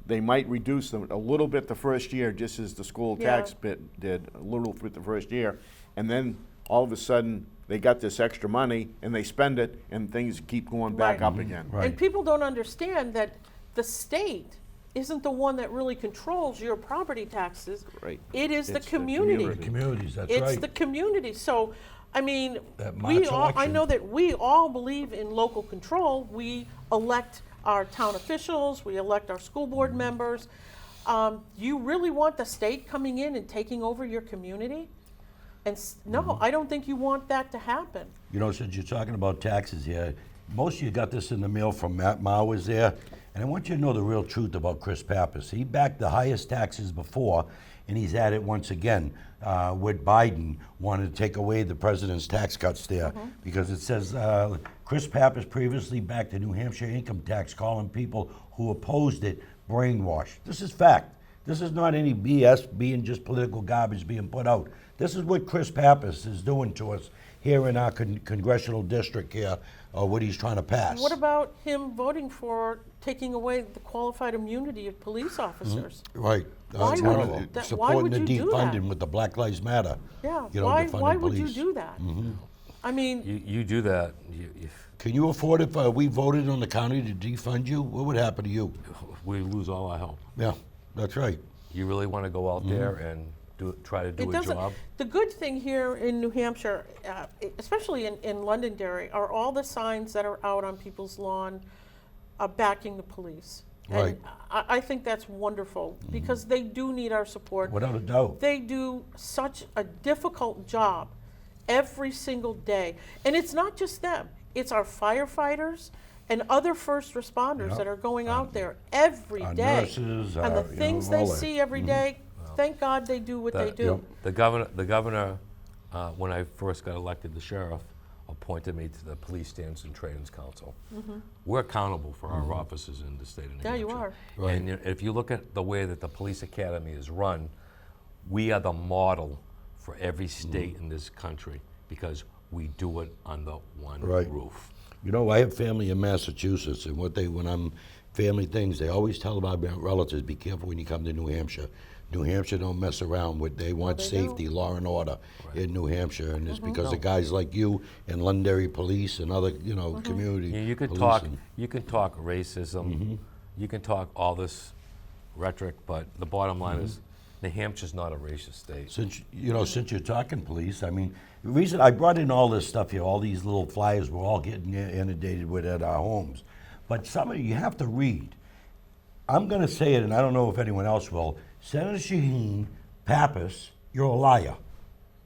they might reduce them a little bit the first year, just as the school Yeah. tax bit did, a little bit the first year. And then all of a sudden, they got this extra money and they spend it and things keep going back Right. up again. Right. And people don't understand that the state isn't the one that really controls your property taxes. Right. It is the It's the community. community. Communities, that's It's right. the community. So, I mean, That we March all, I election. know that we all believe in local control. We elect our town officials, we elect our school board members. You really want the state coming in and taking over your community? And no, I don't think you want that to happen. You know, since you're talking about taxes here, most of you got this in the mail from Matt Mowers there, and I want you to know the real truth about Chris Pappas. He backed the highest taxes before, and he's at it once again with Biden wanted to take away the president's tax cuts there, because it says Chris Pappas previously backed the New Hampshire income tax, calling people who opposed it brainwashed. This is fact. This is not any BS being just political garbage being put out. This is what Chris Pappas is doing to us here in our congressional district here, what he's trying to pass. What about him voting for taking away the qualified immunity of police officers? Right. Why That's would one of you- the- that- why supporting would the you do that? defunding with the Black Lives Matter. Yeah, You know, why defunding would you police. do that? I mean, You do that, Can you afford if we voted on the county to defund you? What would happen to you? we lose all our help. Yeah, that's right. You really want to go out there and try to do it a doesn't. job? The good thing here in New Hampshire, especially in Londonderry, are all the signs that are out on people's lawn backing the police. Right. And I think that's wonderful because they do need our support. Without a doubt. They do such a difficult job every single day. And it's not just them, it's our firefighters and other first responders Yep. that are going out there every Our day. nurses, and the our, things all they that. see every day, thank God they do what they do. The governor, when I first got elected the sheriff, appointed me to the Police Standards and Trainings Council. We're accountable for our officers in the state of New Yeah, Hampshire. you are. Right. And if you look at the way that the police academy is run, we are the model for every state in this country because we do it under one Right. roof. You know, I have family in Massachusetts, and when I'm family things, they always tell my relatives, be careful when you come to New Hampshire. New Hampshire don't mess around with, they want they safety, law and order in New Hampshire, and it's because No. of guys like you and Londonderry Police and other, community You can policing. talk racism, you can talk all this rhetoric, but the bottom line is New Hampshire's not a racist state. Since you're talking police, I mean, the reason I brought in all this stuff here, all these little flyers we're all getting inundated with at our homes, but some of you have to read. I'm going to say it, and I don't know if anyone else will. Senator Shaheen Pappas, you're a liar.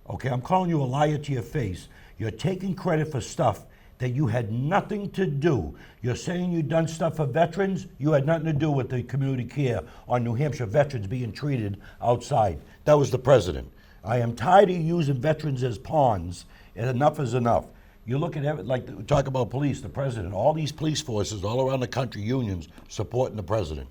Okay, I'm calling you a liar to your face. You're taking credit for stuff that you had nothing to do. You're saying you've done stuff for veterans. You had nothing to do with the community care on New Hampshire veterans being treated outside. That was the president. I am tired of using veterans as pawns, and enough is enough. You look at like we talk about police, the president, all these police forces all around the country, unions supporting the president.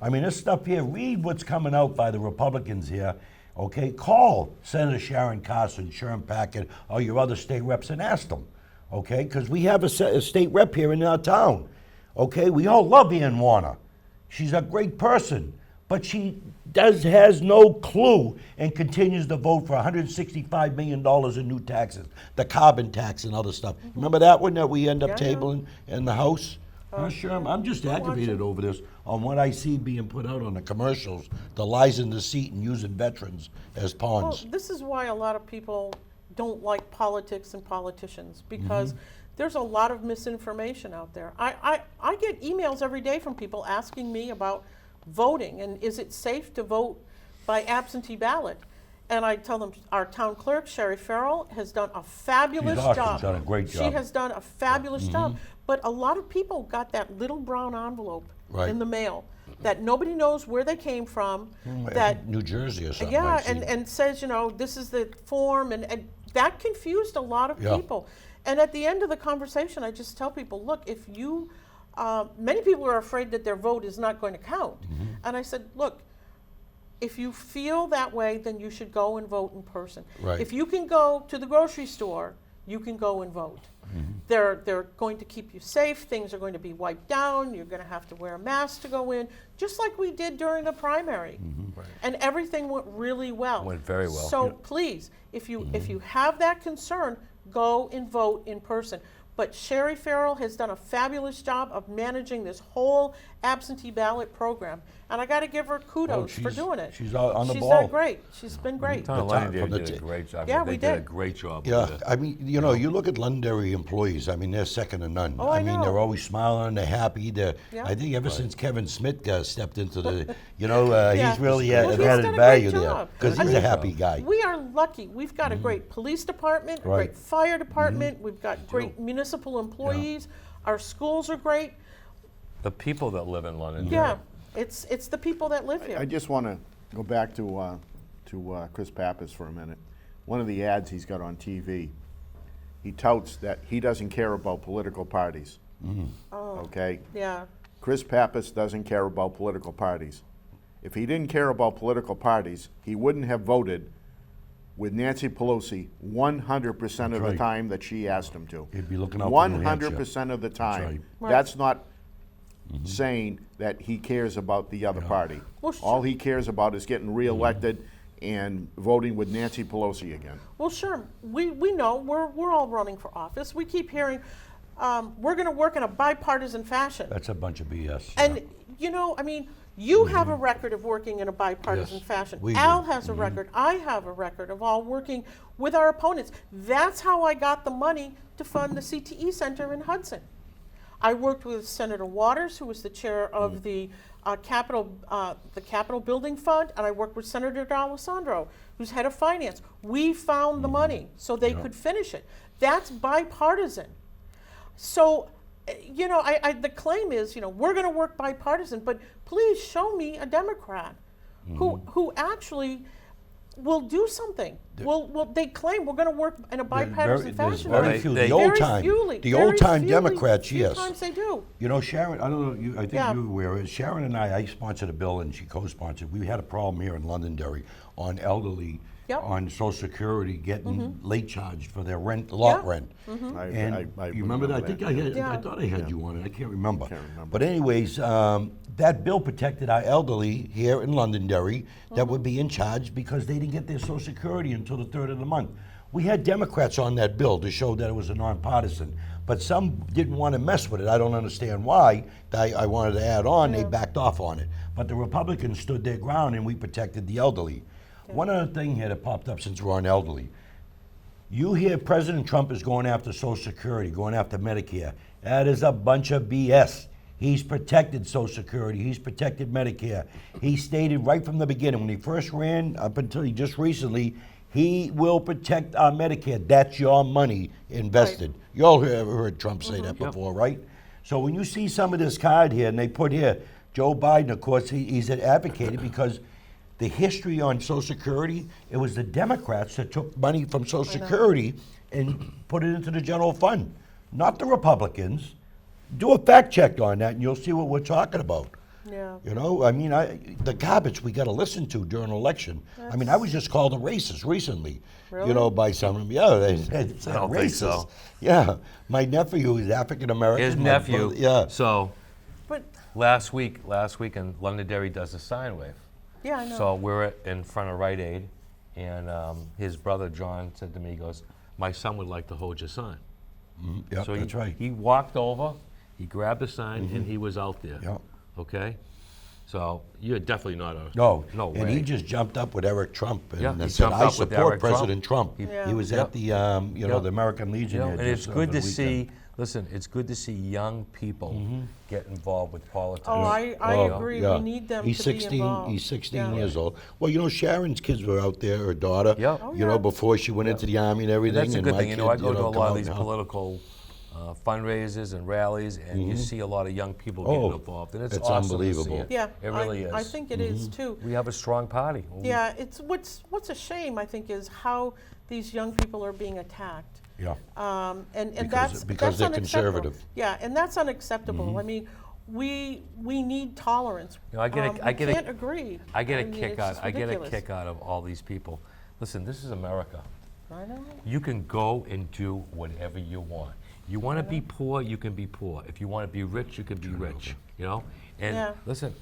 I mean, this stuff here, read what's coming out by the Republicans here, okay? Call Senator Sharon, Carson, Sherm Packard, or your other state reps and ask them, okay? Because we have a state rep here in our town, okay? We all love Ann Warner. She's a great person, but she has no clue and continues to vote for $165 million in new taxes, the carbon tax and other stuff. Remember that one that we end up Yeah, yeah. tabling in the House? Sherm, I'm just I'll watch aggravated it. over this on what I see being put out on the commercials, the lies and deceit and using veterans as Well, pawns. this is why a lot of people don't like politics and politicians, because there's a lot of misinformation out there. I get emails every day from people asking me about voting and is it safe to vote by absentee ballot? And I tell them our town clerk, Sherry Farrell, has done a fabulous She's awesome. job. Done a great She job. has done a fabulous job. But a lot of people got that little brown envelope Right. in the mail that nobody knows where they came from, that New Jersey or something. yeah, I've seen. and says, this is the form, and that confused a lot of Yeah. people. And at the end of the conversation, I just tell people, look, if you, many people are afraid that their vote is not going to count. And I said, look, if you feel that way, then you should go and vote in person. Right. If you can go to the grocery store, you can go and vote. They're going to keep you safe. Things are going to be wiped down. You're going to have to wear a mask to go in, just like we did during the primary. And everything went really well. Went very well. So please, if you have that concern, go and vote in person. But Sherry Farrell has done a fabulous job of managing this whole absentee ballot program. And I got to give her kudos for she's- doing it. she's on the She's ball. done great. She's been great. Town of The top- Londonderry from the did a t- great job. Yeah, They we did a did. great job. Yeah, with it. I mean, you look at Londonderry employees. I mean, they're second to none. Oh, I mean, know. they're always smiling. They're happy. Yeah. I think ever since Kevin Smith stepped into the, Yeah. he's really Well, had he's added done a value great there job. because I he's a mean, happy guy. We are lucky. We've got a great police department, a Right. great fire department. We've got great municipal employees. Our schools are great. The people that live in Londonderry. Yeah, it's the people that live here. I just want to go back to Chris Pappas for a minute. One of the ads he's got on TV, he touts that he doesn't care about political parties. Okay? Yeah. Chris Pappas doesn't care about political parties. If he didn't care about political parties, he wouldn't have voted with Nancy Pelosi 100% of the right. time that she asked him to. He'd be looking out for New Hampshire. 100% of the time. right. Right. That's not saying that he cares about the other party. Well, sure. All he cares about is getting reelected and voting with Nancy Pelosi again. Well, sure. We know we're all running for office. We keep hearing we're going to work in a bipartisan fashion. That's a bunch of BS. And I mean, you have a record of working in a bipartisan Yes, fashion. we Al do. has a record. I have a record of all working with our opponents. That's how I got the money to fund the CTE Center in Hudson. I worked with Senator Waters, who was the chair of the Capitol Building Fund, and I worked with Senator D'Alessandro, who's head of finance. We found the money so they could finish it. That's bipartisan. So, the claim is, we're going to work bipartisan, but please show me a Democrat who actually we'll do something. They claim we're going to work in a bipartisan There's fashion. very They- few. they- The old Very time, fewly- the very old time fewly- Democrats, few yes. times they do. You know, Sharon, I don't know, I think Yeah. you're aware, Sharon and I sponsored a bill and she co-sponsored. We had a problem here in Londonderry on elderly, Yep. on Social Security, getting late charged for their rent, lot Yeah. rent. I And you remember that? I think I had, Yeah. I thought I had you on it, I can't remember. Can't remember. But anyways, that bill protected our elderly here in Londonderry that would be in charge because they didn't get their Social Security until the 3rd of the month. We had Democrats on that bill to show that it was a nonpartisan, but some didn't want to mess with it. I don't understand why. I wanted to add on, they backed off on it. But the Republicans stood their ground and we protected the elderly. One other thing here that popped up since we're on elderly. You hear President Trump is going after Social Security, going after Medicare. That is a bunch of BS. He's protected Social Security. He's protected Medicare. He stated right from the beginning, when he first ran, up until just recently, he will protect our Medicare. That's your money invested. You all have heard Trump say that before, right? So when you see some of this card here, and they put here, Joe Biden, of course, he's advocated because the history on Social Security, it was the Democrats that took money from Social Security and put it into the general fund, not the Republicans. Do a fact check on that and you'll see what we're talking about. Yeah. You know, I mean, the garbage we got to listen to during an election. I mean, I was just called a racist recently, Really? you know, by some of them. Yeah, they said I don't racist. think so. Yeah, my nephew is African American. His my nephew. brother- yeah. So But, last week in Londonderry does a sine wave. yeah, I know. So we're in front of Rite Aid, and his brother John said to me, he goes, "My son would like to hold your sign." Yeah, So that's right. he walked over, he grabbed the sign, and he was out there. Yeah. Okay? So you're definitely not a... No, No and way. he just jumped up with Eric Trump and Yeah, he said, jumped "I up with support Eric Trump." President Trump." Yeah. He was Yep. at the, you know, Yep. the American You Legion. know, here and it's just good over to the weekend. see, listen, it's good to see young people get involved with politics. Oh, I Oh, agree. yeah. We need them He's to 16, be involved. He's 16 Yeah. years old. Well, you know, Sharon's kids were out there, her daughter, Yep. Oh, you know, yeah. before she went into the Army and And everything. that's a good my thing. You know, I kids, go to a come lot out of these now. political fundraisers and rallies, and you see a lot of young people getting Oh, involved, and it's it's awesome unbelievable. To see it. Yeah, It really I is. think it is too. We have a strong party. Yeah, it's what's a shame, I think, is how these young people are being attacked. Yeah. And Because that's they're unacceptable. conservative. Yeah, and that's unacceptable. I mean, we need tolerance. You know, I get a- we I get a- can't agree. I get a mean, kick it's out. just I get a ridiculous. kick out of all these people. Listen, this is America. I know. You can go and do whatever you want. You want to be poor, you can be poor. If you want to be rich, you can be rich. You know. And Yeah. listen,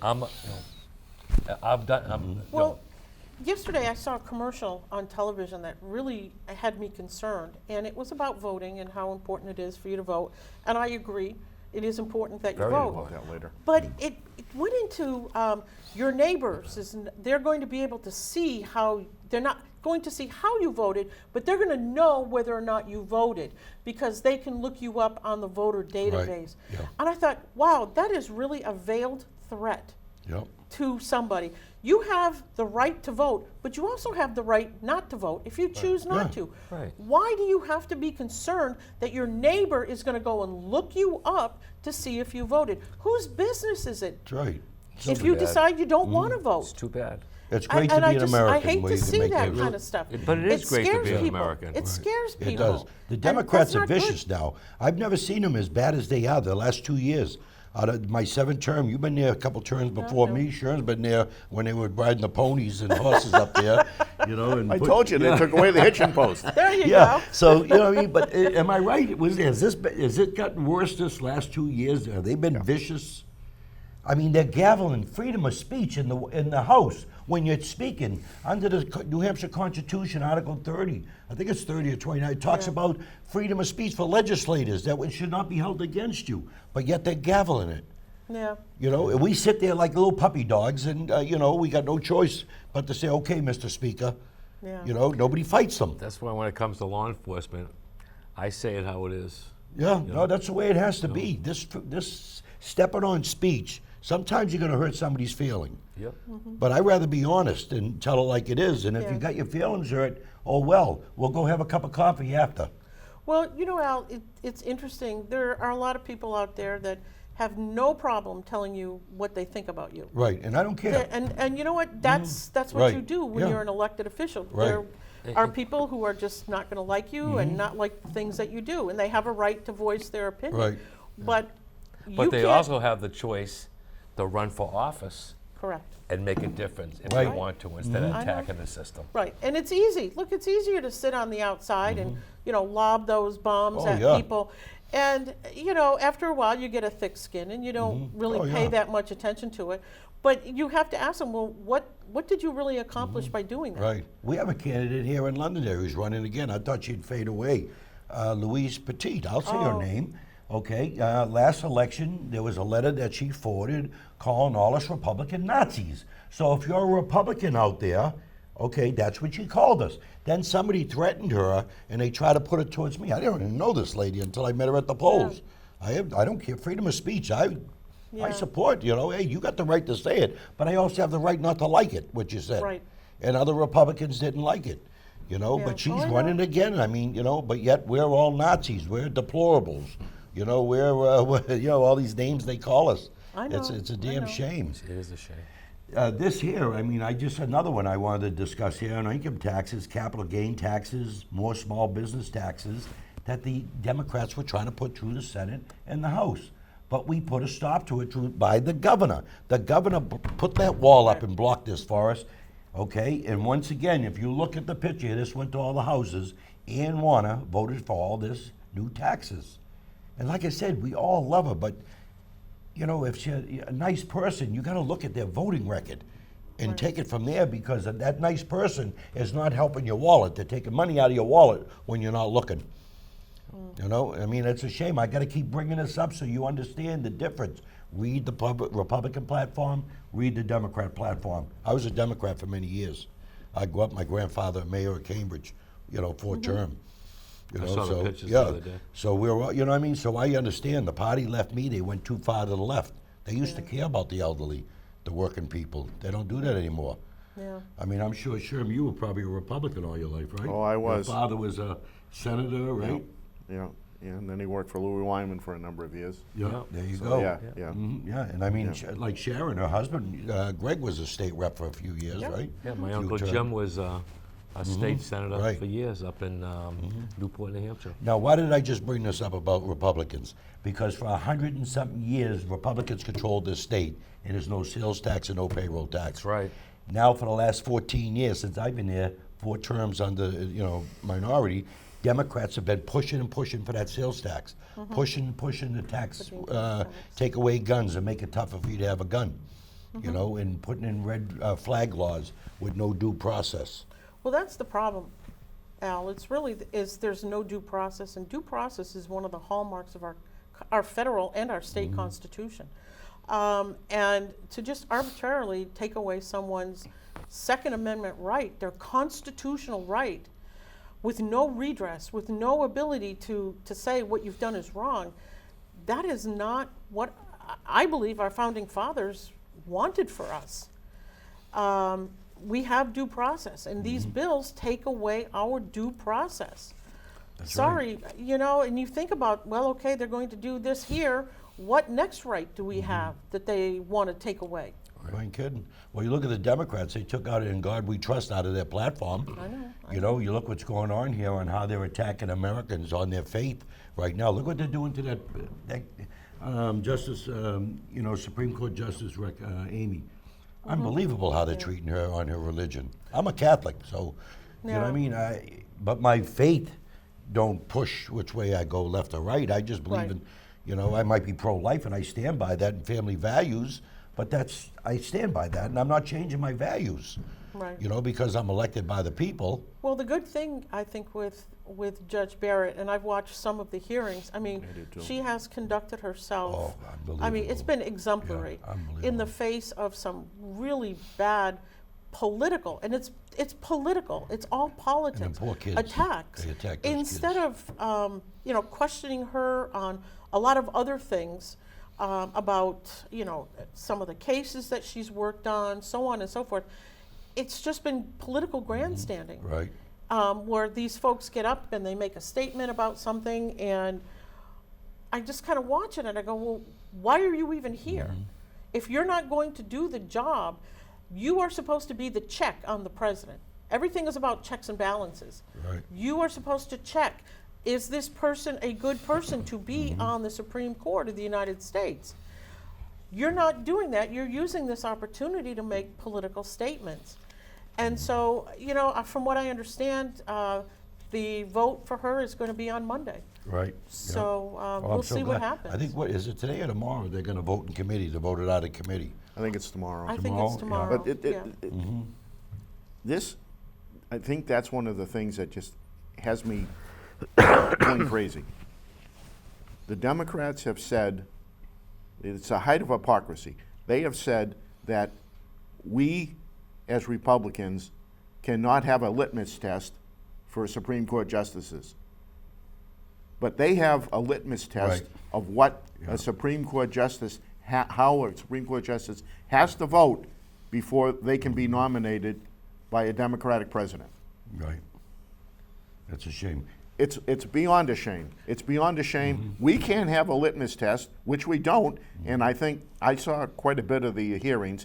I've done. Well, yesterday I saw a commercial on television that really had me concerned, and it was about voting and how important it is for you to vote. And I agree, it is important that you Very vote. important. That later. But it went into your neighbors. They're going to be able to see how, they're not going to see how you voted, but they're going to know whether or not you voted because they can look you up on the voter database. yeah. And I thought, wow, that is really a veiled threat Yep. to somebody. You have the right to vote, but you also have the right not to vote if you choose not Yeah. to. Right. Why do you have to be concerned that your neighbor is going to go and look you up to see if you voted? Whose business is it? That's right. If you bad. decide you don't want to It's vote. too bad. It's great to And be an American. I hate where to you can see make that that kind of stuff. But it is great to scares be an people. American. It scares people. It does. The And Democrats that's are not good. vicious now. I've never seen them as bad as they are the last 2 years. Out of my 7th term, you've been there a couple terms before no. me. Sherm's been there when they were riding the ponies and horses up there, you know. And I told you, they took away the hitching post. There you Yeah. go. So you know what I mean. But am I right? Has it gotten worse this last 2 years? Have they been vicious? I mean, they're gaveling freedom of speech in the House when you're speaking under the New Hampshire Constitution, Article 30. I think it's 30 or 29. It talks about freedom of speech for legislators that it should not be held against you, but yet they're gaveling it. Yeah. You know, and we sit there like little puppy dogs, and you know, we got no choice but to say, "Okay, Mr. Speaker." Yeah. You know, nobody fights them. That's why when it comes to law enforcement, I say it how it is. Yeah, no, that's the way it has to be. This stepping on speech, sometimes you're going to hurt somebody's feeling. Yep. But I'd rather be honest and tell it like it is. And if Yeah. you got your feelings hurt, oh well, we'll go have a cup of coffee after. Well, you know, Al, it's interesting. There are a lot of people out there that have no problem telling you what they think about you. Right, and I don't care. And you know what? That's what Right. you do when Yeah. you're an elected official. Right. There are people who are just not going to like you and not like the things that you do, and they have a right to voice their opinion. Right. But But you they can't- also have the choice to run for office correct. and make a difference if Right. they want to, instead of I know. attacking the system. Right, and it's easy. Look, it's easier to sit on the outside and, lob those bombs Oh, at yeah. people. And, after a while, you get a thick skin and you don't really Oh, pay yeah. that much attention to it. But you have to ask them, well, what did you really accomplish by doing that? Right. We have a candidate here in Londonderry who's running again. I thought she'd fade away. Louise Petit, I'll say her Oh. name. Okay, last election, there was a letter that she forwarded calling all us Republican Nazis. So if you're a Republican out there, okay, that's what she called us. Then somebody threatened her, and they tried to put it towards me. I didn't even know this lady until I met her at the polls. I don't care, freedom of speech. I Yeah. support, hey, you got the right to say it, but I also have the right not to like it, what you said. Right. And other Republicans didn't like it, Yeah. but she's Oh, I know. running again. I mean, but yet we're all Nazis. We're deplorables. We're, all these names they call us. I know, It's a I damn know. shame. It is a shame. This here, another one I wanted to discuss here on income taxes, capital gain taxes, more small business taxes that the Democrats were trying to put through the Senate and the House. But we put a stop to it by the governor. The governor put that wall up and blocked this for us. Okay, and once again, if you look at the picture, this went to all the houses. Ann Warner voted for all this new taxes. And like I said, we all love her, but if she's a nice person, you got to look at their voting record and take it from there, because that nice person is not helping your wallet. They're taking money out of your wallet when you're not looking. It's a shame. I got to keep bringing this up so you understand the difference. Read the Republican platform, read the Democrat platform. I was a Democrat for many years. I grew up, my grandfather, mayor of Cambridge, 4th term. I saw the so pictures yeah. the other day. So we're, So I understand. The party left me. They went too far to the left. They used to care about the elderly, the working people. They don't do that anymore. Yeah. I'm sure, Sherm, you were probably a Republican all your life, right? Oh, I was. Your father was a senator, right? Yeah, and then he worked for Louis Wyman for a number of years. Yeah. There you So, go. yeah. Yeah, and like Sharon, her husband, Greg, was a state rep for a few years, right? Yeah, my Few Uncle terms. Jim was a state senator Right. for years up in Newport, New Hampshire. Now, why did I just bring this up about Republicans? Because for 100 and something years, Republicans controlled this state, and there's no sales tax and no payroll tax. That's right. Now, for the last 14 years, since I've been there, 4 terms under, minority, Democrats have been pushing and pushing for that sales tax, pushing the tax, take away guns and make it tougher for you to have a gun, and putting in red flag laws with no due process. Well, that's the problem, Al. It's really there's no due process, and due process is one of the hallmarks of our federal and our state constitution. And to just arbitrarily take away someone's Second Amendment right, their constitutional right, with no redress, with no ability to say what you've done is wrong, that is not what I believe our founding fathers wanted for us. We have due process, and these bills take away our due process. That's Sorry, and you think about, well, okay, they're going to do this here. What next right do we have that they want to take away? I ain't kidding. Well, you look at the Democrats, they took out "In God We Trust" out of their platform. I know. You look what's going on here on how they're attacking Americans on their faith right now. Look what they're doing to that Justice, Supreme Court Justice Amy. Unbelievable how they're treating her on her religion. I'm a Catholic, so, you know what I mean? But my faith don't push which way I go, left or right. I just believe in, I might be pro-life and I stand by that and family values, but I stand by that and I'm not changing my values. Right. Because I'm elected by the people. Well, the good thing, I think, with Judge Barrett, and I've watched some of the hearings, she has conducted herself. Oh, It's been exemplary unbelievable. in the face of some really bad political, and it's political. It's all politics. And the poor kids. Attacks. They attack those Instead kids. of questioning her on a lot of other things about some of the cases that she's worked on, so on and so forth. It's just been political grandstanding, Right. where these folks get up and they make a statement about something, and I just kind of watch it and I go, well, why are you even here? Mm-hmm. If you're not going to do the job, you are supposed to be the check on the president. Everything is about checks and balances. Right. You are supposed to check, is this person a good person to be on the Supreme Court of the United States? You're not doing that. You're using this opportunity to make political statements. And so, you know, from what I understand, the vote for her is going to be on Monday. Right. So Oh, we'll I'm so see what glad. happens. I think, what, is it today or tomorrow they're gonna vote in committee, to vote it out of committee? I think it's tomorrow. I think tomorrow, it's yeah. tomorrow. But this, I think that's one of the things that just has me going crazy. The Democrats have said, it's a height of hypocrisy. They have said that we, as Republicans, cannot have a litmus test for Supreme Court justices. But they have a litmus test Right. of what Yeah. a Supreme Court justice, how a Supreme Court justice has to vote before they can be nominated by a Democratic president. Right. That's a shame. It's beyond a shame. It's beyond a shame. We can't have a litmus test, which we don't, and I think I saw quite a bit of the hearings,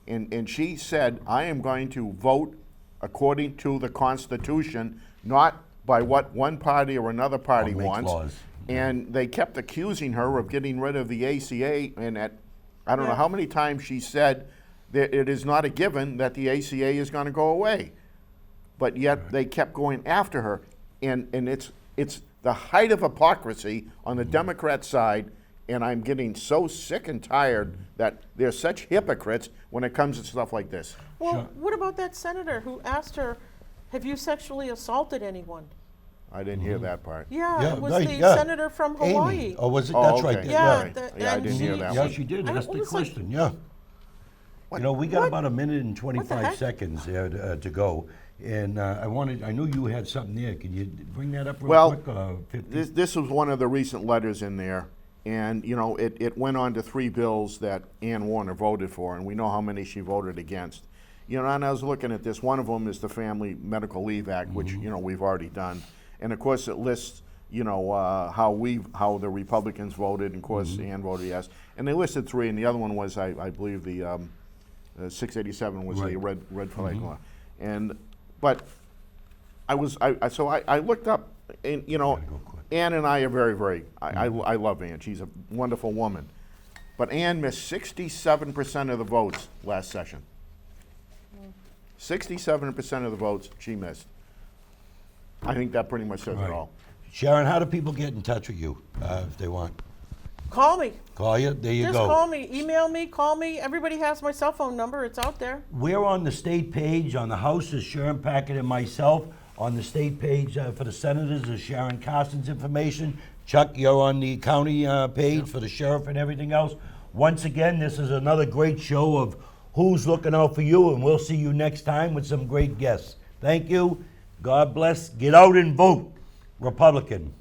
and she said, I am going to vote according to the Constitution, not by what one party or another party make wants. laws. And they kept accusing her of getting rid of the ACA, and I don't know Yeah. how many times she said that it is not a given that the ACA is going to go away. But yet they kept going after her, and it's the height of hypocrisy on the Democrat side, and I'm getting so sick and tired that they're such hypocrites when it comes to stuff like this. Well, Sure. what about that senator who asked her, have you sexually assaulted anyone? I didn't hear that part. Yeah, it was right, the yeah. senator from Amy. Hawaii. Oh, was it? Oh, That's right. okay. Yeah, Right. the- Yeah, I and didn't hear she- that Yeah, one. she did. I Ask don't- the it was like- question, yeah. You know, we got What? about a minute and What the 25 heck? seconds there to go. And I knew you had something there. Can you bring that up real Well, quick? 50? This was one of the recent letters in there, and, you know, it went on to 3 bills that Ann Warner voted for, and we know how many she voted against. You know, and I was looking at this, one of them is the Family Medical Leave Act, which, you know, we've already done. And of course, it lists, you know, how the Republicans voted, and of course, Ann voted yes. And they listed 3, and the other one was, I believe, the 687 was the Right. red flag law. But I looked up, and, you know, Gotta go quick. Ann and I are very, I love Ann. She's a wonderful woman. But Ann missed 67% of the votes last session. 67% of the votes she missed. I think that pretty much says Right. it all. Sharon, how do people get in touch with you if they want? Call me. Call you? There you Just go. call me, email me, call me. Everybody has my cell phone number. It's out there. We're on the state page. On the House is Sherm Packet and myself. On the state page for the senators is Sharon Carson's information. Chuck, you're on the county page for the sheriff and everything else. Once again, this is another great show of who's looking out for you, and we'll see you next time with some great guests. Thank you. God bless. Get out and vote. Republican.